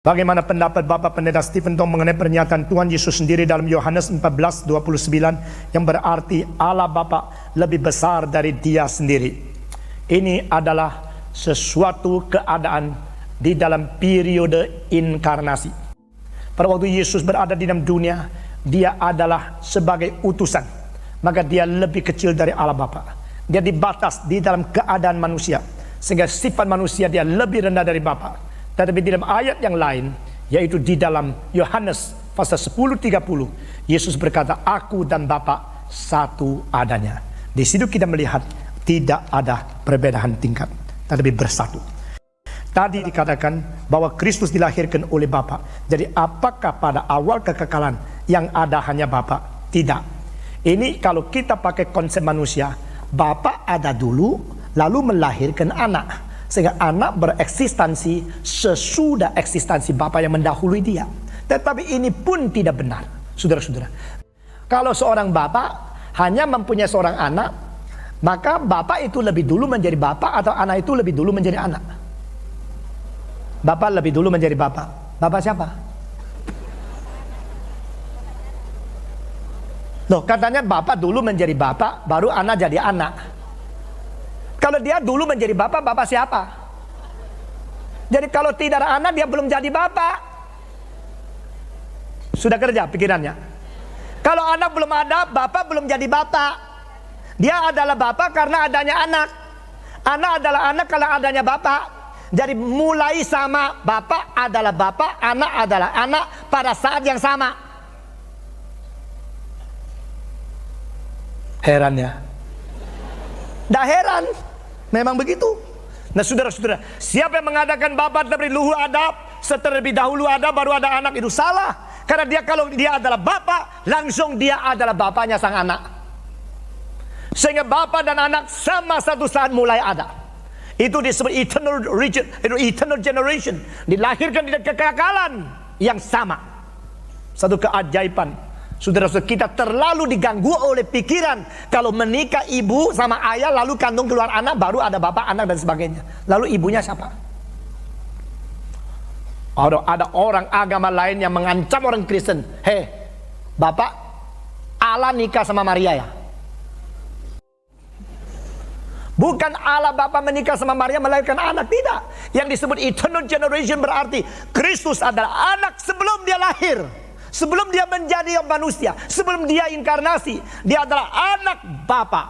Bagaimana pendapat Bapak Pendeta Stephen Tong mengenai pernyataan Tuhan Yesus sendiri dalam Yohanes 14:29 yang berarti Allah Bapa lebih besar dari Dia sendiri. Ini adalah sesuatu keadaan di dalam periode inkarnasi. Pada waktu Yesus berada di dalam dunia, Dia adalah sebagai utusan, maka Dia lebih kecil dari Allah Bapa. Dia dibatas di dalam keadaan manusia, sehingga sifat manusia Dia lebih rendah dari Bapa. Tetapi di dalam ayat yang lain, yaitu di dalam Yohanes pasal 10:30, Yesus berkata, "Aku dan Bapa satu adanya." Di situ kita melihat tidak ada perbedaan tingkat, tetapi bersatu. Tadi dikatakan bahwa Kristus dilahirkan oleh Bapa. Jadi apakah pada awal kekekalan yang ada hanya Bapa? Tidak. Ini kalau kita pakai konsep manusia, Bapa ada dulu, lalu melahirkan anak. Sehingga anak bereksistensi sesudah eksistensi Bapa yang mendahului dia. Tetapi ini pun tidak benar, saudara-saudara. Kalau seorang Bapa hanya mempunyai seorang anak, maka Bapa itu lebih dulu menjadi Bapa atau anak itu lebih dulu menjadi anak? Bapa lebih dulu menjadi Bapa. Bapa siapa? Loh, katanya Bapa dulu menjadi Bapa, baru anak jadi anak. Kalau dia dulu menjadi Bapa, Bapa siapa? Jadi kalau tidak ada anak, dia belum jadi Bapa. Sudah kerja pikirannya. Kalau anak belum ada, Bapa belum jadi Bapa. Dia adalah Bapa karena adanya anak. Anak adalah anak karena adanya Bapa. Jadi mulai sama, Bapa adalah Bapa, anak adalah anak pada saat yang sama. Heran ya? Dah heran. Memang begitu. Nah saudara-saudara, siapa yang mengadakan Bapa terlebih dahulu ada, terlebih dahulu ada, baru ada anak, itu salah. Karena dia kalau dia adalah Bapa, langsung dia adalah Bapanya sang anak. Sehingga Bapa dan anak sama satu saat mulai ada. Itu disebut eternal generation. Dilahirkan di kekekalan yang sama. Satu keajaiban. Saudara-saudara, kita terlalu diganggu oleh pikiran kalau menikah ibu sama ayah lalu kandung keluar anak, baru ada bapak, anak dan sebagainya. Lalu ibunya siapa? Ada orang agama lain yang mengancam orang Kristen. Hei, bapak, Allah nikah sama Maria ya? Bukan Allah Bapa menikah sama Maria melahirkan anak, tidak. Yang disebut eternal generation berarti Kristus adalah anak sebelum dia lahir. Sebelum dia menjadi manusia, sebelum dia inkarnasi, dia adalah anak Bapa.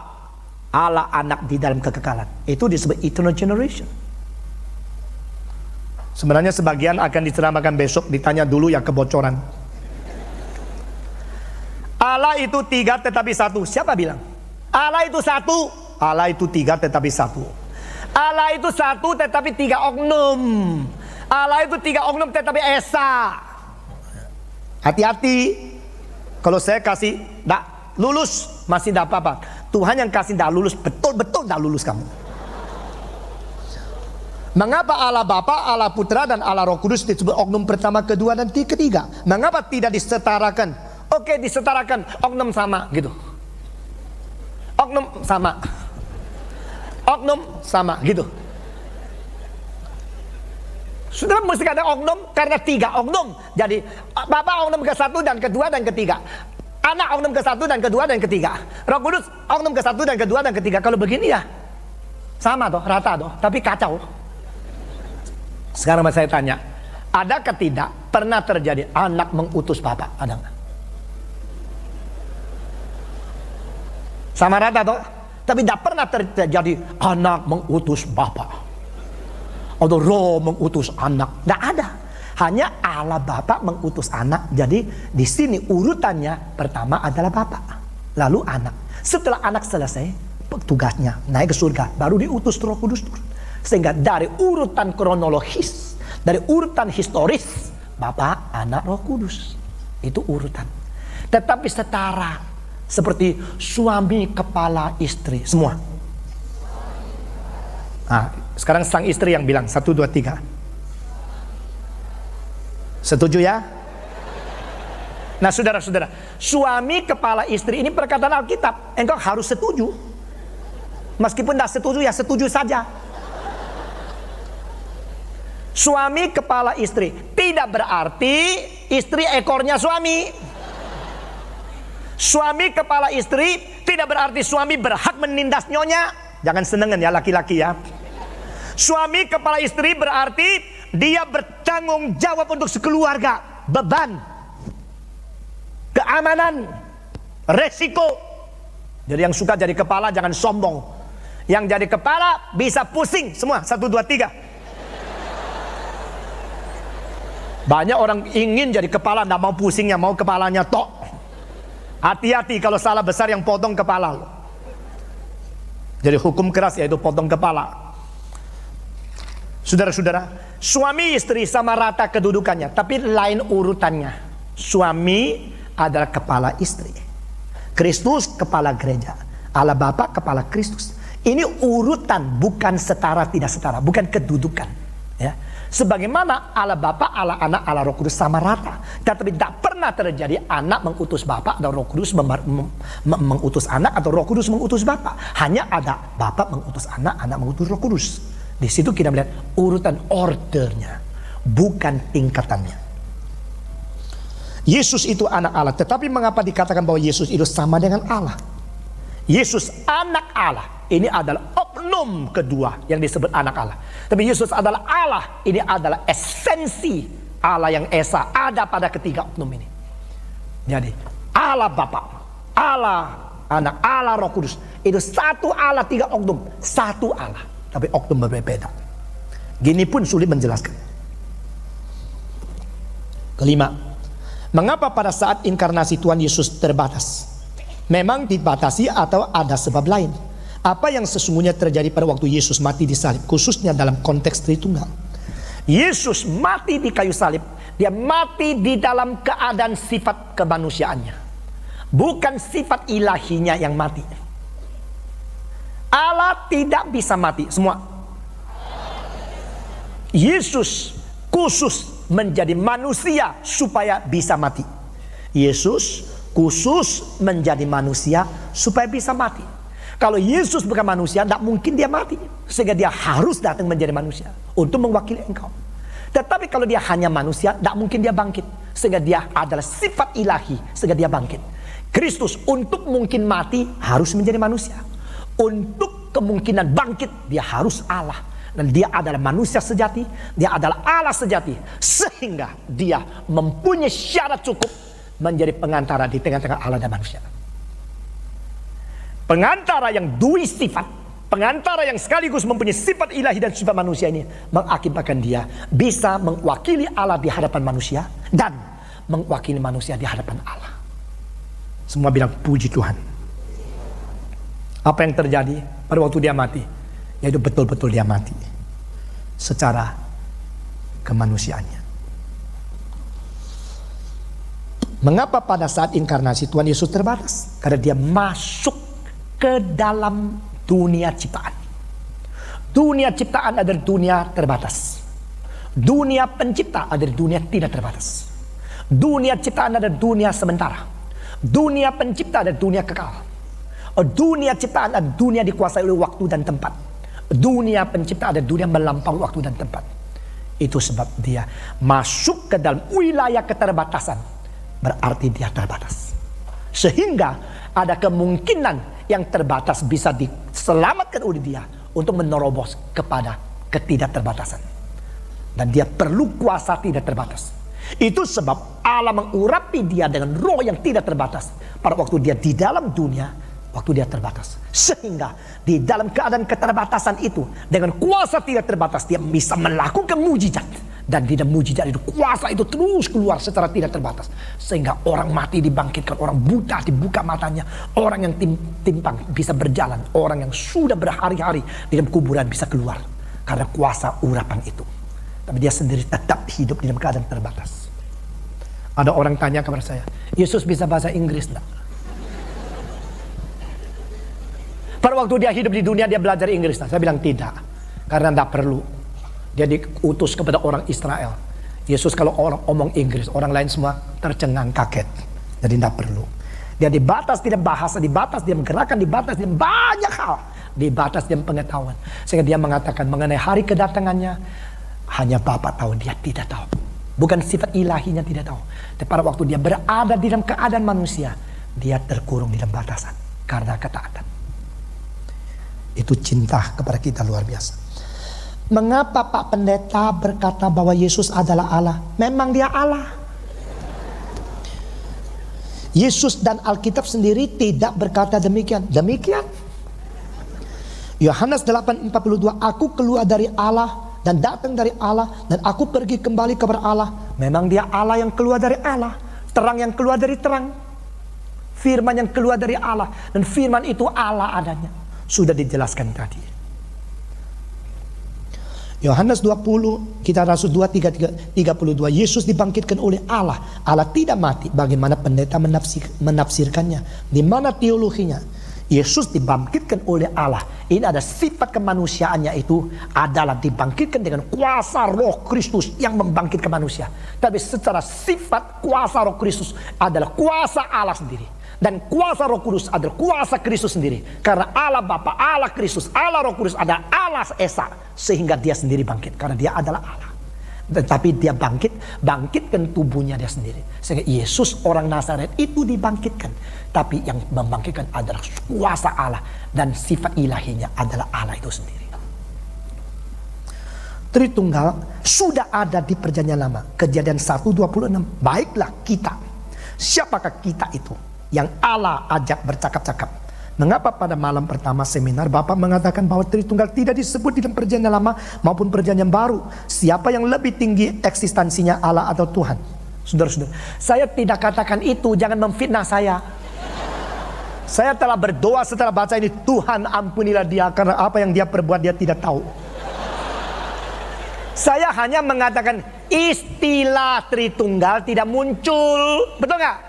Allah anak di dalam kekekalan. Itu disebut eternal generation. Sebenarnya sebagian akan diceramahkan besok, ditanya dulu yang kebocoran. Allah itu tiga tetapi satu. Siapa bilang? Allah itu satu. Allah itu tiga tetapi satu. Allah itu satu tetapi tiga oknum. Allah itu tiga oknum tetapi esa. Hati-hati. Kalau saya kasih tak lulus, masih tidak apa-apa. Tuhan yang kasih tak lulus, betul-betul tak lulus kamu. Mengapa Allah Bapa, Allah Putra dan Allah Roh Kudus disebut oknum pertama, kedua dan ketiga? Mengapa tidak disetarakan? Oke, disetarakan, oknum sama gitu. Oknum sama. Oknum sama gitu. Saudara mesti ada oknum karena tiga oknum. Jadi Bapa oknum ke satu dan kedua dan ketiga. Anak oknum ke satu dan kedua dan ketiga. Roh Kudus oknum ke satu dan kedua dan ketiga. Kalau begini ya sama toh, rata toh, tapi kacau. Sekarang saya tanya, adakah tidak pernah terjadi anak mengutus Bapa? Ada nggak? Sama rata toh, tapi tidak pernah terjadi anak mengutus Bapa. Atau Roh mengutus anak, tidak ada. Hanya Allah Bapa mengutus anak. Jadi di sini urutannya pertama adalah Bapa, lalu anak. Setelah anak selesai tugasnya naik ke surga, baru diutus Roh Kudus. Sehingga dari urutan kronologis, dari urutan historis, Bapa, Anak, Roh Kudus, itu urutan. Tetapi setara seperti suami, kepala, istri, semua. Nah, sekarang sang istri yang bilang 1, 2, 3. Setuju ya? Nah saudara-saudara, suami kepala istri ini perkataan Alkitab. Engkau harus setuju. Meskipun tidak setuju ya setuju saja. Suami kepala istri. Tidak tidak berarti istri ekornya suami. Suami kepala istri tidak berarti suami berhak menindas nyonya. Jangan senengan ya laki-laki ya. Suami kepala istri berarti dia bertanggung jawab untuk sekeluarga. Beban, keamanan, resiko. Jadi yang suka jadi kepala jangan sombong. Yang jadi kepala bisa pusing semua. 1, 2, 3. Banyak orang ingin jadi kepala, tidak mau pusingnya, mau kepalanya tok. Hati-hati kalau salah besar yang potong kepala. Jadi hukum keras yaitu potong kepala. Saudara-saudara, suami istri sama rata kedudukannya, tapi lain urutannya. Suami adalah kepala istri, Kristus kepala gereja, Allah Bapa kepala Kristus. Ini urutan, bukan setara tidak setara, bukan kedudukan. Ya. Sebagaimana Allah Bapa, Allah Anak, Allah Roh Kudus sama rata. Tetapi tidak pernah terjadi anak mengutus Bapa atau Roh Kudus mengutus anak atau Roh Kudus mengutus Bapa. Hanya ada Bapa mengutus anak, anak mengutus Roh Kudus. Di situ kita melihat urutan ordernya, bukan tingkatannya. Yesus itu anak Allah, tetapi mengapa dikatakan bahwa Yesus itu sama dengan Allah? Yesus anak Allah, ini adalah oknum kedua yang disebut anak Allah. Tapi Yesus adalah Allah, ini adalah esensi Allah yang esa ada pada ketiga oknum ini. Jadi Allah Bapa, Allah Anak, Allah Roh Kudus, itu satu Allah, tiga oknum, satu Allah, tapi oknum berbeda. Gini pun sulit menjelaskan. Kelima, mengapa pada saat inkarnasi Tuhan Yesus terbatas? Memang dibatasi atau ada sebab lain? Apa yang sesungguhnya terjadi pada waktu Yesus mati di salib, khususnya dalam konteks Tritunggal? Yesus mati di kayu salib, dia mati di dalam keadaan sifat kemanusiaannya, bukan sifat ilahinya yang mati. Allah tidak bisa mati semua. Yesus khusus menjadi manusia supaya bisa mati. Yesus khusus menjadi manusia supaya bisa mati. Kalau Yesus bukan manusia, tidak mungkin dia mati. Sehingga dia harus datang menjadi manusia untuk mewakili engkau. Tetapi kalau dia hanya manusia, tidak mungkin dia bangkit. Sehingga dia adalah sifat ilahi, sehingga dia bangkit. Kristus untuk mungkin mati harus menjadi manusia. Untuk kemungkinan bangkit, dia harus Allah. Dan dia adalah manusia sejati, dia adalah Allah sejati. Sehingga dia mempunyai syarat cukup menjadi pengantara di tengah-tengah Allah dan manusia. Pengantara yang dua sifat, pengantara yang sekaligus mempunyai sifat ilahi dan sifat manusia ini, mengakibatkan dia bisa mewakili Allah di hadapan manusia dan mewakili manusia di hadapan Allah. Semua bilang puji Tuhan. Apa yang terjadi pada waktu dia mati? Yaitu betul-betul dia mati secara kemanusiaannya. Mengapa pada saat inkarnasi Tuhan Yesus terbatas? Karena dia masuk ke dalam dunia ciptaan. Dunia ciptaan adalah dunia terbatas. Dunia pencipta adalah dunia tidak terbatas. Dunia ciptaan adalah dunia sementara. Dunia pencipta adalah dunia kekal. Dunia ciptaan adalah dunia dikuasai oleh waktu dan tempat. Dunia pencipta adalah dunia melampaui waktu dan tempat. Itu sebab dia masuk ke dalam wilayah keterbatasan. Berarti dia terbatas. Sehingga ada kemungkinan yang terbatas bisa diselamatkan oleh dia untuk menerobos kepada ketidakterbatasan. Dan dia perlu kuasa tidak terbatas. Itu sebab Allah mengurapi dia dengan roh yang tidak terbatas pada waktu dia di dalam dunia, waktu dia terbatas. Sehingga di dalam keadaan keterbatasan itu, dengan kuasa tidak terbatas, dia bisa melakukan mujizat. Dan di dalam mujizat itu, kuasa itu terus keluar secara tidak terbatas. Sehingga orang mati dibangkitkan, orang buta dibuka matanya, orang yang timpang bisa berjalan, orang yang sudah berhari-hari di dalam kuburan bisa keluar. Karena kuasa urapan itu. Tapi dia sendiri tetap hidup di dalam keadaan terbatas. Ada orang tanya kepada saya, Yesus bisa bahasa Inggris enggak? Pada waktu dia hidup di dunia dia belajar Inggris. Nah, saya bilang tidak. Karena tidak perlu. Dia diutus kepada orang Israel. Yesus kalau orang omong Inggris, orang lain semua tercengang kaget. Jadi tidak perlu. Dia dibatas di dalam bahasa, dibatas di dalam gerakan, dibatas di dalam banyak hal. Dibatas di dalam pengetahuan. Sehingga dia mengatakan mengenai hari kedatangannya, hanya Bapa tahu, dia tidak tahu. Bukan sifat ilahinya tidak tahu. Tapi pada waktu dia berada di dalam keadaan manusia, dia terkurung di dalam batasan karena ketaatan. Itu cinta kepada kita luar biasa. Mengapa Pak Pendeta berkata bahwa Yesus adalah Allah? Memang dia Allah. Yesus dan Alkitab sendiri tidak berkata demikian. Demikian. Yohanes 8:42, aku keluar dari Allah dan datang dari Allah dan aku pergi kembali kepada Allah. Memang dia Allah yang keluar dari Allah, terang yang keluar dari terang, firman yang keluar dari Allah, dan firman itu Allah adanya. Sudah dijelaskan tadi. Yohanes 20, kita Rasul 2:32, Yesus dibangkitkan oleh Allah. Allah tidak mati. Bagaimana pendeta menafsirkannya? Di mana teologinya? Yesus dibangkitkan oleh Allah. Ini ada sifat kemanusiaannya, itu adalah dibangkitkan dengan kuasa Roh Kristus yang membangkitkan manusia. Tapi secara sifat kuasa Roh Kristus adalah kuasa Allah sendiri. Dan kuasa Roh Kudus adalah kuasa Kristus sendiri. Karena Allah Bapa, Allah Kristus, Allah Roh Kudus adalah Allah Esa. Sehingga dia sendiri bangkit. Karena dia adalah Allah. Tetapi dia bangkitkan tubuhnya dia sendiri. Sehingga Yesus orang Nazaret itu dibangkitkan. Tapi yang membangkitkan adalah kuasa Allah. Dan sifat ilahinya adalah Allah itu sendiri. Tritunggal sudah ada di Perjanjian Lama. Kejadian 1:26. Baiklah kita. Siapakah kita itu? Yang Allah ajak bercakap-cakap. Mengapa pada malam pertama seminar Bapak mengatakan bahwa Tritunggal tidak disebut di dalam Perjanjian Lama maupun Perjanjian Baru? Siapa yang lebih tinggi eksistensinya, Allah atau Tuhan? Saudara-saudara, saya tidak katakan itu, jangan memfitnah saya. Saya telah berdoa setelah baca ini, Tuhan ampunilah dia karena apa yang dia perbuat dia tidak tahu. Saya hanya mengatakan istilah Tritunggal tidak muncul, betul nggak?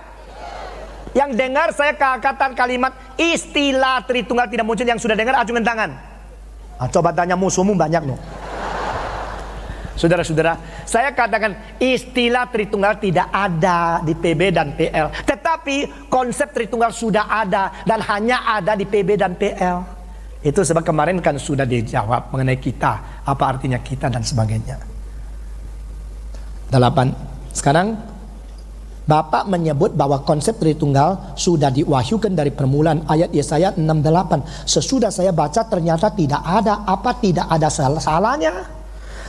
Yang dengar saya katakan kalimat istilah Tritunggal tidak muncul, yang sudah dengar acungkan tangan. Coba tanya musuhmu, banyak loh. Saudara-saudara, saya katakan istilah Tritunggal tidak ada di PB dan PL. Tetapi konsep Tritunggal sudah ada dan hanya ada di PB dan PL. Itu sebab kemarin kan sudah dijawab mengenai kita, apa artinya kita dan sebagainya. 8. Sekarang Bapak menyebut bahwa konsep Tritunggal sudah diwahyukan dari permulaan ayat Yesaya 6:8. Sesudah saya baca ternyata tidak ada. Apa tidak ada salahnya?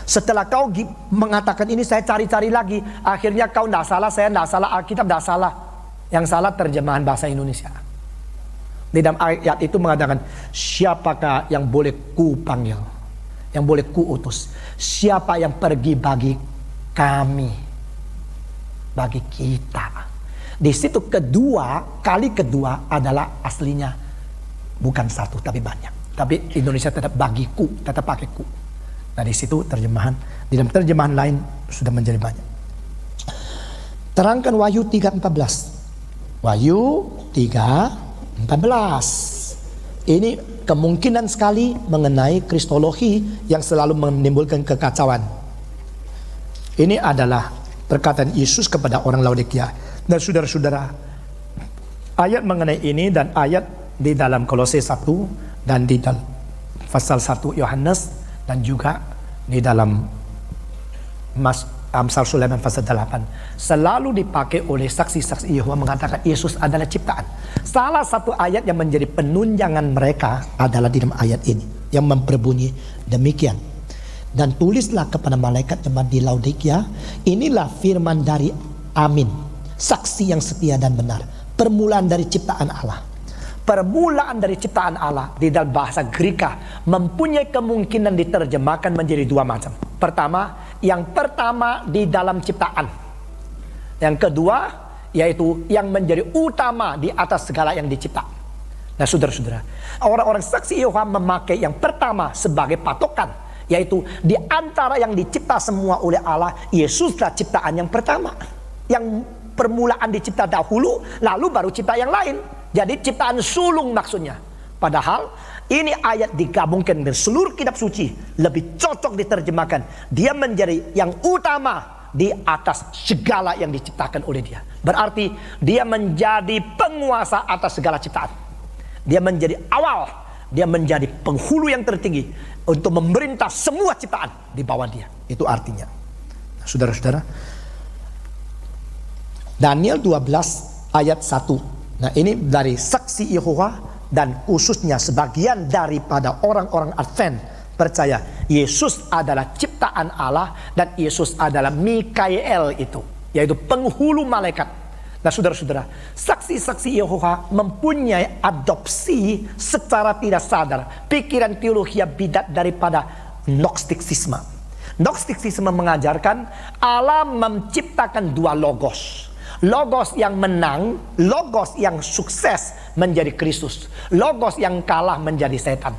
Setelah kau mengatakan ini, saya cari-cari lagi. Akhirnya kau tidak salah, saya tidak salah, Alkitab tidak salah. Yang salah terjemahan bahasa Indonesia. Di dalam ayat itu mengatakan, siapakah yang boleh ku panggil, yang boleh ku utus? Siapa yang pergi bagi kami, bagi kita? Di situ kali kedua adalah aslinya bukan satu tapi banyak. Tapi Indonesia tetap bagiku, tetap pakai ku. Nah di situ terjemahan, di dalam terjemahan lain sudah menjadi banyak. Terangkan Wahyu 3:14. Wahyu 3:14. Ini kemungkinan sekali mengenai kristologi yang selalu menimbulkan kekacauan. Ini adalah perkataan Yesus kepada orang Laodikia. Dan saudara-saudara, ayat mengenai ini dan ayat di dalam Kolose 1 dan di dalam pasal 1 Yohanes dan juga di dalam Amsal Sulaiman pasal 8 selalu dipakai oleh saksi-saksi Yehova mengatakan Yesus adalah ciptaan. Salah satu ayat yang menjadi penunjangan mereka adalah di dalam ayat ini yang memperbunyi demikian. Dan tulislah kepada malaikat jemaat di Laodikia, inilah firman dari Amin, saksi yang setia dan benar, permulaan dari ciptaan Allah. Permulaan dari ciptaan Allah di dalam bahasa Greka mempunyai kemungkinan diterjemahkan menjadi dua macam. Yang pertama di dalam ciptaan. Yang kedua yaitu yang menjadi utama di atas segala yang dicipta. Nah saudara-saudara, orang-orang saksi Yehova memakai yang pertama sebagai patokan, yaitu di antara yang dicipta semua oleh Allah, Yesuslah ciptaan yang pertama. Yang permulaan dicipta dahulu, lalu baru cipta yang lain. Jadi ciptaan sulung maksudnya. Padahal ini ayat digabungkan dengan seluruh kitab suci, lebih cocok diterjemahkan. Dia menjadi yang utama di atas segala yang diciptakan oleh dia. Berarti dia menjadi penguasa atas segala ciptaan. Dia menjadi awal, dia menjadi penghulu yang tertinggi untuk memerintah semua ciptaan di bawah dia. Itu artinya. Saudara-saudara, Daniel 12 ayat 1. Nah, ini dari saksi Yehova dan khususnya sebagian daripada orang-orang Advent percaya Yesus adalah ciptaan Allah dan Yesus adalah Mikael itu, yaitu penghulu malaikat. Nah, saudara-saudara, saksi-saksi Yehova mempunyai adopsi secara tidak sadar pikiran teologi bidat daripada Gnostisisme. Gnostisisme mengajarkan Allah menciptakan dua logos. Logos yang menang, logos yang sukses menjadi Kristus. Logos yang kalah menjadi setan.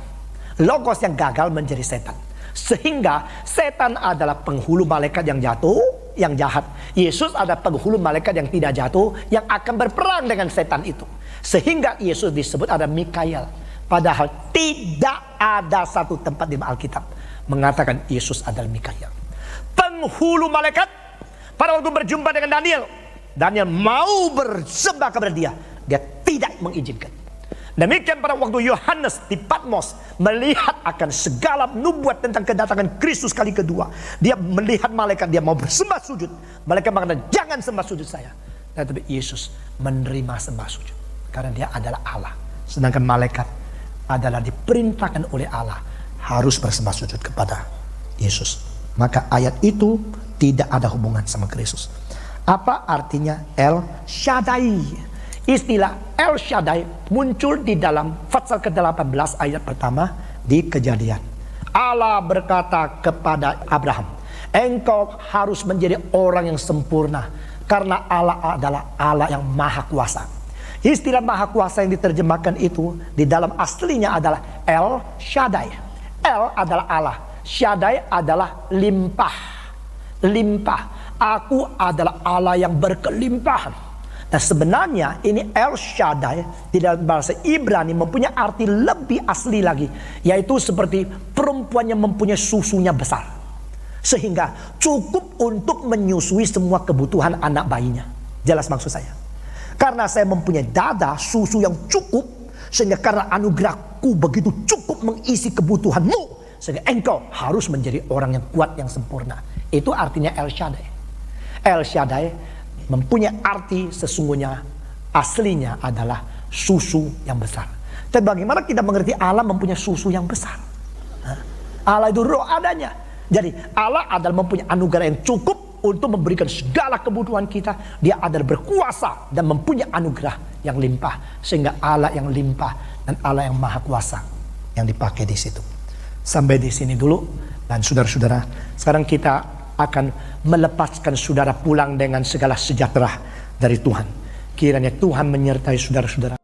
Logos yang gagal menjadi setan. Sehingga setan adalah penghulu malaikat yang jatuh, yang jahat. Yesus ada penghulu malaikat yang tidak jatuh, yang akan berperang dengan setan itu. Sehingga Yesus disebut ada Mikael. Padahal tidak ada satu tempat di Alkitab mengatakan Yesus adalah Mikael. Penghulu malaikat pada waktu berjumpa dengan Daniel mau bersembah kepada dia tidak mengizinkan. Demikian pada waktu Yohanes di Patmos melihat akan segala nubuat tentang kedatangan Kristus kali kedua, dia melihat malaikat, dia mau bersembah sujud. Malaikat mengatakan, jangan sembah sujud saya. Tetapi Yesus menerima sembah sujud karena dia adalah Allah. Sedangkan malaikat adalah diperintahkan oleh Allah harus bersembah sujud kepada Yesus. Maka ayat itu tidak ada hubungan sama Kristus. Apa artinya El Shaddai? Istilah El Shaddai muncul di dalam pasal ke-18 ayat pertama di Kejadian. Allah berkata kepada Abraham, engkau harus menjadi orang yang sempurna karena Allah adalah Allah yang maha kuasa. Istilah maha kuasa yang diterjemahkan itu di dalam aslinya adalah El Shaddai. El adalah Allah, Shaddai adalah limpah. Limpah. Aku adalah Allah yang berkelimpahan. Nah, sebenarnya ini El Shaddai di dalam bahasa Ibrani mempunyai arti lebih asli lagi, yaitu seperti perempuan yang mempunyai susunya besar, sehingga cukup untuk menyusui semua kebutuhan anak bayinya. Jelas maksud saya? Karena saya mempunyai dada susu yang cukup, sehingga karena anugerahku begitu cukup mengisi kebutuhanmu, sehingga engkau harus menjadi orang yang kuat, yang sempurna. Itu artinya El Shaddai. El Shaddai mempunyai arti sesungguhnya aslinya adalah susu yang besar. Tapi bagaimana kita mengerti Allah mempunyai susu yang besar? Allah itu roh adanya. Jadi Allah adalah mempunyai anugerah yang cukup untuk memberikan segala kebutuhan kita. Dia adalah berkuasa dan mempunyai anugerah yang limpah. Sehingga Allah yang limpah dan Allah yang maha kuasa yang dipakai di situ. Sampai di sini dulu. Dan saudara-saudara, sekarang kita akan melepaskan saudara pulang dengan segala sejahtera dari Tuhan. Kiranya Tuhan menyertai saudara-saudara.